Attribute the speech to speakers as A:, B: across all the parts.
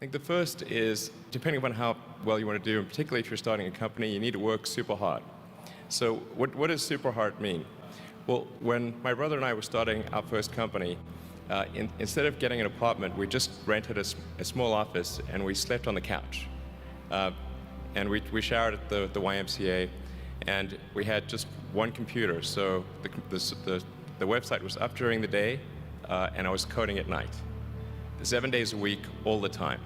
A: think the first is, depending upon how well you want to do, and particularly if you're starting a company, you need to work super hard. So what does super hard mean? Well, when my brother and I were starting our first company, instead of getting an apartment, we just rented a small office and we slept on the couch. And we showered at the YMCA, and we had just one computer. So the website was up during the day, and I was coding at night. 7 days a week, all the time.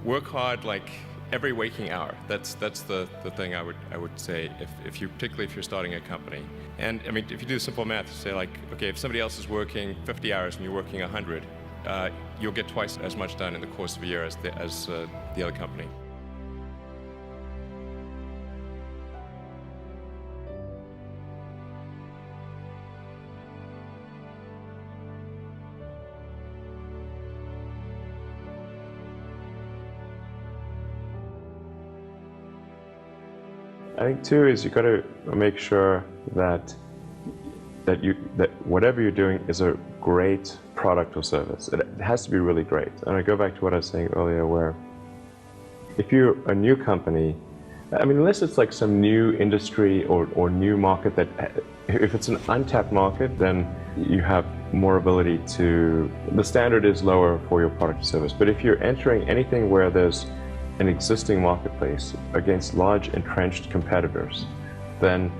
A: Work hard like every waking hour. That's the thing I would say, particularly if you're starting a company. And I mean, if you do simple math, say like, okay, if somebody else is working 50 hours and you're working 100, you'll get twice as much done in the course of a year as the other company.
B: I think too is you got to make sure that whatever you're doing is a great product or service. It has to be really great. And I go back to what I was saying earlier, where if you're a new company, I mean, unless it's like some new industry or new market that, if it's an untapped market, then you have more ability to, the standard is lower for your product or service. But if you're entering anything where there's an existing marketplace against large entrenched competitors, then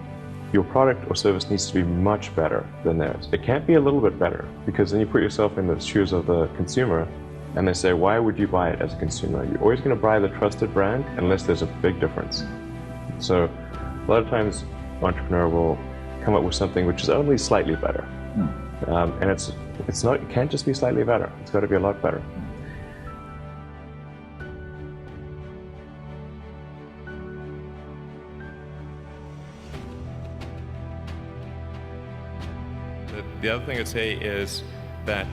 B: your product or service needs to be much better than theirs. It can't be a little bit better, because then you put yourself in the shoes of the consumer and they say, why would you buy it as a consumer? You're always going to buy the trusted brand unless there's a big difference. So a lot of times entrepreneur will come up with something which is only slightly better. And it can't just be slightly better. It's got to be a lot better.
A: The other thing I'd say is that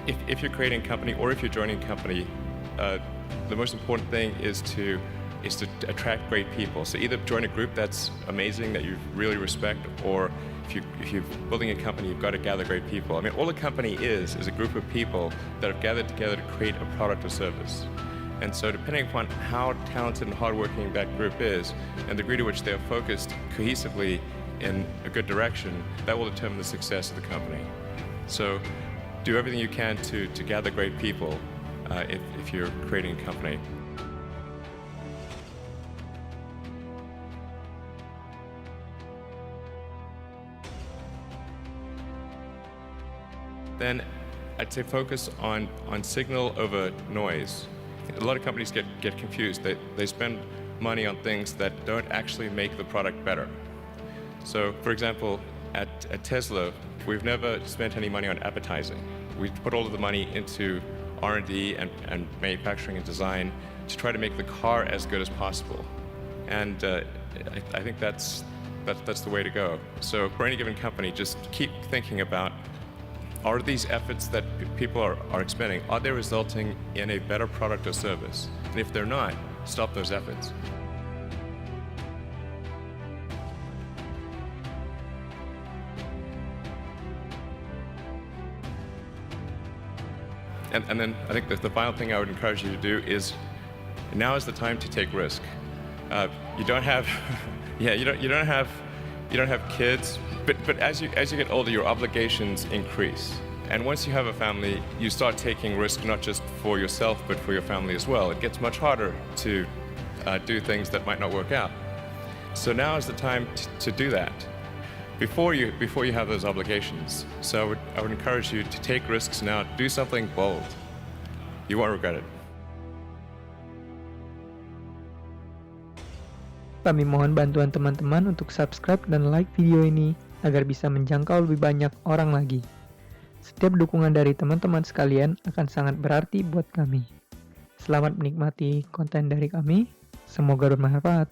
A: if you're creating a company or if you're joining a company, the most important thing is to attract great people. So either join a group that's amazing, that you really respect, or if you're building a company, you've got to gather great people. I mean, all a company is a group of people that have gathered together to create a product or service. And so depending upon how talented and hardworking that group is, and the degree to which they're focused cohesively in a good direction, that will determine the success of the company. So do everything you can to gather great people if you're creating a company. Then I'd say focus on signal over noise. A lot of companies get confused. They spend money on things that don't actually make the product better. So, for example, at Tesla, we've never spent any money on advertising. We put all of the money into R&D and manufacturing and design to try to make the car as good as possible. And I think that's the way to go. So for any given company, just keep thinking about, are these efforts that people are expending, are they resulting in a better product or service? And if they're not, stop those efforts. And then I think that the final thing I would encourage you to do is, now is the time to take risk. You don't have, you don't have kids, but as you get older, your obligations increase. And once you have a family, you start taking risk not just for yourself, but for your family as well. It gets much harder to do things that might not work out. So now is the time to do that, before you have those obligations. So I would encourage you to take risks now. Do something bold. You won't regret it.
C: Kami mohon bantuan teman-teman untuk subscribe dan like video ini agar bisa menjangkau lebih banyak orang lagi. Setiap dukungan dari teman-teman sekalian akan sangat berarti buat kami. Selamat menikmati konten dari kami. Semoga bermanfaat.